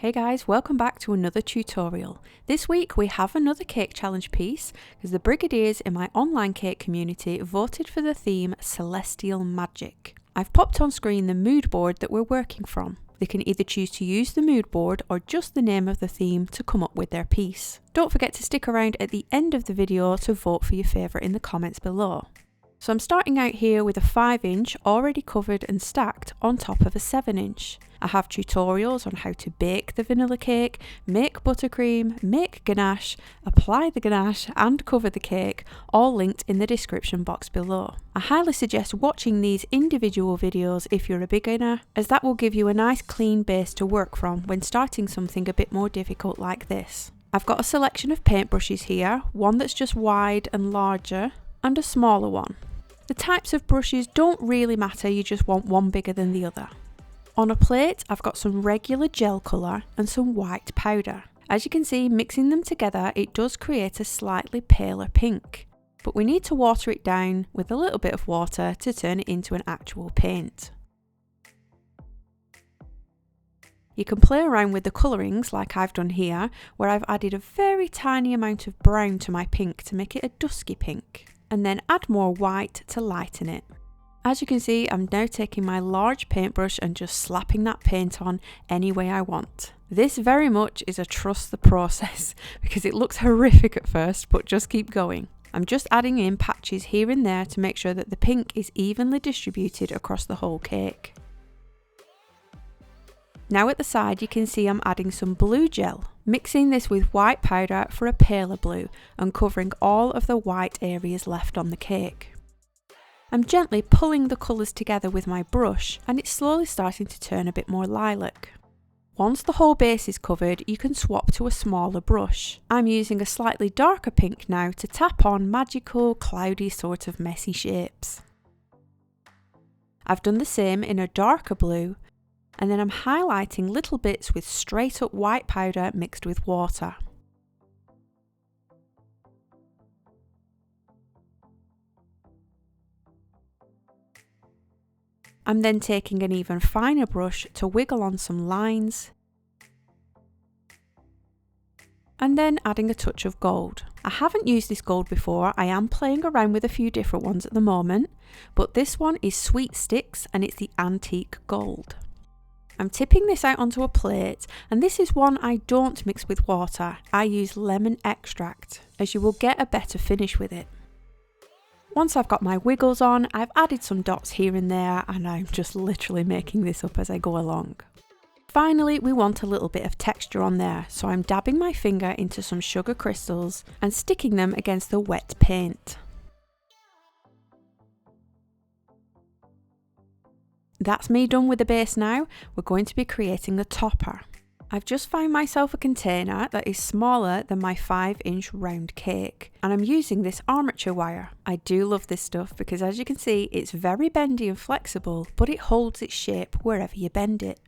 Hey guys, welcome back to another tutorial. This week we have another cake challenge piece because the Brigadiers in my online cake community voted for the theme Celestial Magic. I've popped on screen the mood board that we're working from. They can either choose to use the mood board or just the name of the theme to come up with their piece. Don't forget to stick around at the end of the video to vote for your favourite in the comments below. So I'm starting out here with a 5-inch already covered and stacked on top of a 7-inch. I have tutorials on how to bake the vanilla cake, make buttercream, make ganache, apply the ganache and cover the cake, all linked in the description box below. I highly suggest watching these individual videos if you're a beginner, as that will give you a nice clean base to work from when starting something a bit more difficult like this. I've got a selection of paintbrushes here, one that's just wide and larger, and a smaller one. The types of brushes don't really matter, you just want one bigger than the other. On a plate, I've got some regular gel colour and some white powder. As you can see, mixing them together, it does create a slightly paler pink. But we need to water it down with a little bit of water to turn it into an actual paint. You can play around with the colourings like I've done here, where I've added a very tiny amount of brown to my pink to make it a dusky pink, and then add more white to lighten it. As you can see, I'm now taking my large paintbrush and just slapping that paint on any way I want. This very much is a trust the process because it looks horrific at first, but just keep going. I'm just adding in patches here and there to make sure that the pink is evenly distributed across the whole cake. Now at the side you can see I'm adding some blue gel, mixing this with white powder for a paler blue and covering all of the white areas left on the cake. I'm gently pulling the colours together with my brush and it's slowly starting to turn a bit more lilac. Once the whole base is covered, you can swap to a smaller brush. I'm using a slightly darker pink now to tap on magical, cloudy sort of messy shapes. I've done the same in a darker blue, and then I'm highlighting little bits with straight up white powder mixed with water. I'm then taking an even finer brush to wiggle on some lines, and then adding a touch of gold. I haven't used this gold before, I am playing around with a few different ones at the moment, but this one is Sweet Sticks and it's the antique gold. I'm tipping this out onto a plate, and this is one I don't mix with water. I use lemon extract, as you will get a better finish with it. Once I've got my wiggles on, I've added some dots here and there, and I'm just literally making this up as I go along. Finally, we want a little bit of texture on there, so I'm dabbing my finger into some sugar crystals and sticking them against the wet paint. That's me done with the base now. We're going to be creating the topper. I've just found myself a container that is smaller than my 5-inch round cake, and I'm using this armature wire. I do love this stuff because, as you can see, it's very bendy and flexible, but it holds its shape wherever you bend it.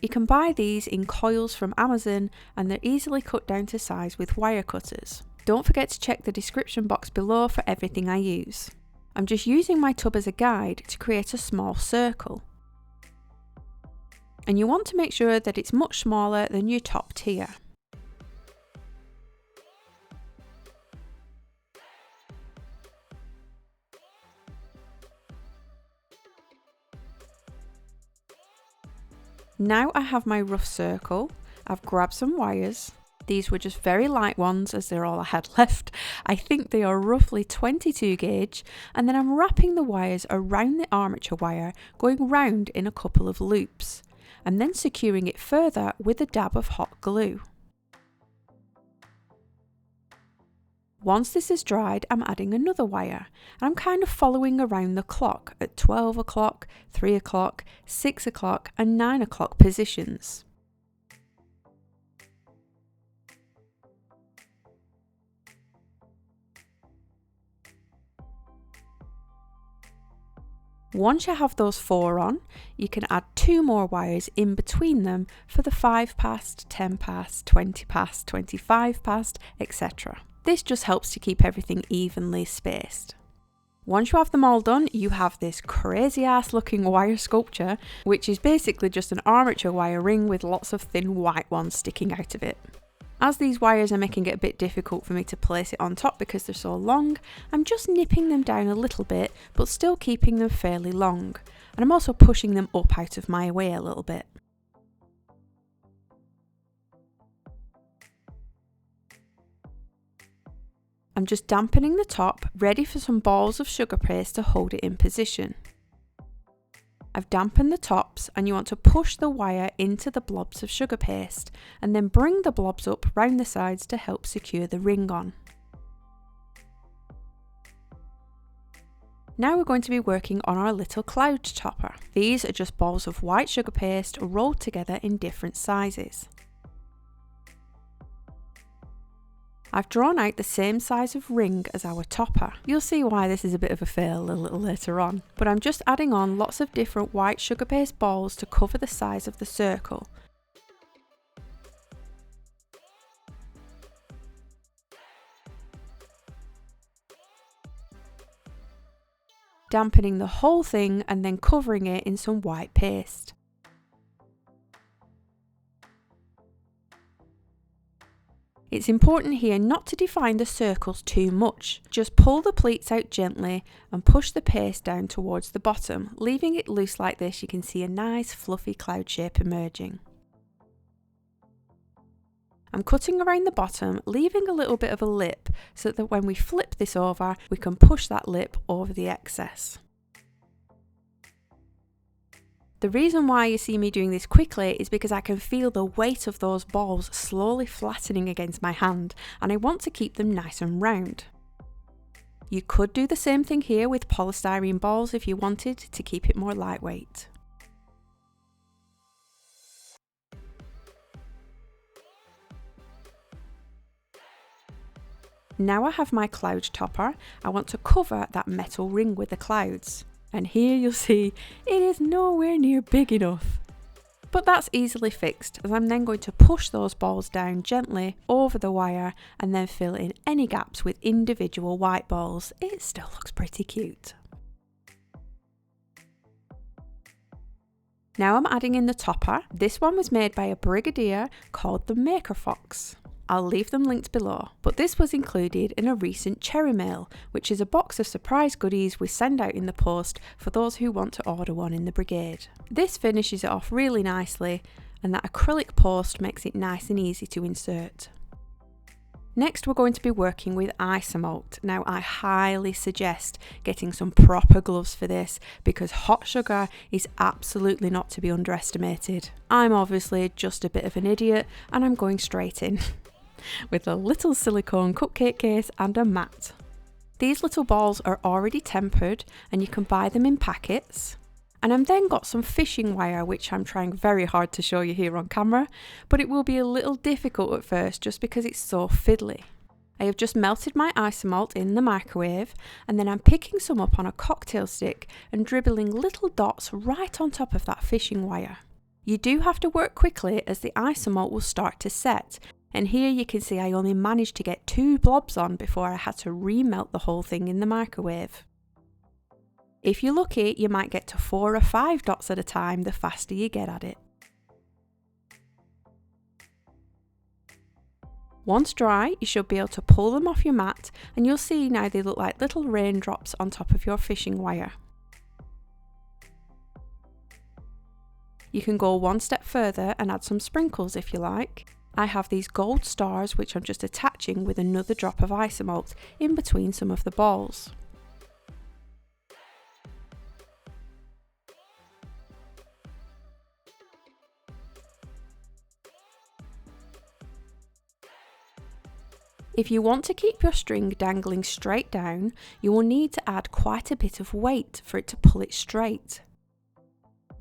You can buy these in coils from Amazon and they're easily cut down to size with wire cutters. Don't forget to check the description box below for everything I use. I'm just using my tub as a guide to create a small circle. And you want to make sure that it's much smaller than your top tier. Now I have my rough circle. I've grabbed some wires. These were just very light ones as they're all I had left. I think they are roughly 22 gauge, and then I'm wrapping the wires around the armature wire, going round in a couple of loops, and then securing it further with a dab of hot glue. Once this is dried, I'm adding another wire, and I'm kind of following around the clock at 12 o'clock, 3 o'clock, 6 o'clock and 9 o'clock positions. Once you have those 4 on, you can add 2 more wires in between them for the 5 past, 10 past, 20 past, 25 past, etc. This just helps to keep everything evenly spaced. Once you have them all done, you have this crazy ass looking wire sculpture, which is basically just an armature wire ring with lots of thin white ones sticking out of it. As these wires are making it a bit difficult for me to place it on top because they're so long, I'm just nipping them down a little bit, but still keeping them fairly long. And I'm also pushing them up out of my way a little bit. I'm just dampening the top, ready for some balls of sugar paste to hold it in position. I've dampened the tops, and you want to push the wire into the blobs of sugar paste and then bring the blobs up round the sides to help secure the ring on. Now we're going to be working on our little cloud topper. These are just balls of white sugar paste rolled together in different sizes. I've drawn out the same size of ring as our topper. You'll see why this is a bit of a fail a little later on, but I'm just adding on lots of different white sugar paste balls to cover the size of the circle. Dampening the whole thing and then covering it in some white paste. It's important here not to define the circles too much. Just pull the pleats out gently and push the paste down towards the bottom. Leaving it loose like this, you can see a nice fluffy cloud shape emerging. I'm cutting around the bottom, leaving a little bit of a lip so that when we flip this over, we can push that lip over the excess. The reason why you see me doing this quickly is because I can feel the weight of those balls slowly flattening against my hand, and I want to keep them nice and round. You could do the same thing here with polystyrene balls if you wanted to keep it more lightweight. Now I have my cloud topper, I want to cover that metal ring with the clouds. And here you'll see it is nowhere near big enough. But that's easily fixed, as I'm then going to push those balls down gently over the wire and then fill in any gaps with individual white balls. It still looks pretty cute. Now I'm adding in the topper. This one was made by a brigadier called the Maker Fox. I'll leave them linked below, but this was included in a recent cherry mail, which is a box of surprise goodies we send out in the post for those who want to order one in the brigade. This finishes it off really nicely, and that acrylic post makes it nice and easy to insert. Next we're going to be working with Isomalt. Now I highly suggest getting some proper gloves for this because hot sugar is absolutely not to be underestimated. I'm obviously just a bit of an idiot and I'm going straight in. With a little silicone cupcake case and a mat. These little balls are already tempered and you can buy them in packets. And I've then got some fishing wire, which I'm trying very hard to show you here on camera, but it will be a little difficult at first just because it's so fiddly. I have just melted my Isomalt in the microwave and then I'm picking some up on a cocktail stick and dribbling little dots right on top of that fishing wire. You do have to work quickly as the Isomalt will start to set. And here you can see I only managed to get 2 blobs on before I had to remelt the whole thing in the microwave. If you're lucky, you might get to 4 or 5 dots at a time the faster you get at it. Once dry, you should be able to pull them off your mat and you'll see now they look like little raindrops on top of your fishing wire. You can go one step further and add some sprinkles if you like. I have these gold stars which I'm just attaching with another drop of Isomalt in between some of the balls. If you want to keep your string dangling straight down, you will need to add quite a bit of weight for it to pull it straight.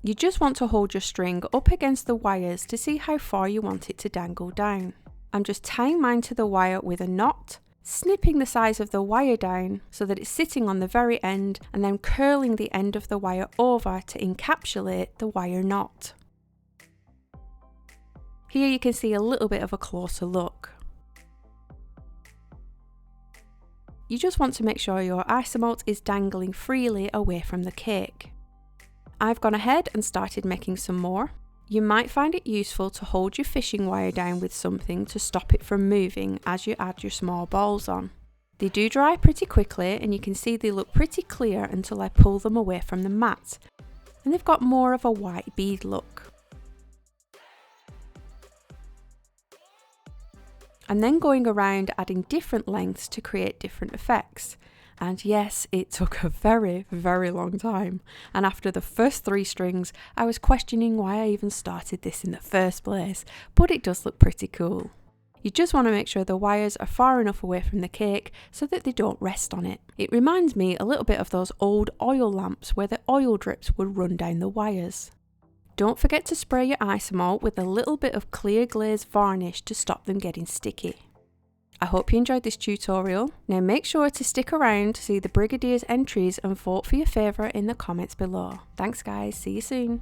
You just want to hold your string up against the wires to see how far you want it to dangle down. I'm just tying mine to the wire with a knot, snipping the size of the wire down so that it's sitting on the very end and then curling the end of the wire over to encapsulate the wire knot. Here you can see a little bit of a closer look. You just want to make sure your Isomalt is dangling freely away from the cake. I've gone ahead and started making some more. You might find it useful to hold your fishing wire down with something to stop it from moving as you add your small balls on. They do dry pretty quickly, and you can see they look pretty clear until I pull them away from the mat, and they've got more of a white bead look. And then going around adding different lengths to create different effects. And yes, it took a very, very long time. And after the first 3 strings, I was questioning why I even started this in the first place, but it does look pretty cool. You just want to make sure the wires are far enough away from the cake so that they don't rest on it. It reminds me a little bit of those old oil lamps where the oil drips would run down the wires. Don't forget to spray your Isomalt with a little bit of clear glaze varnish to stop them getting sticky. I hope you enjoyed this tutorial. Now make sure to stick around to see the Brigadier's entries and vote for your favourite in the comments below. Thanks guys, see you soon.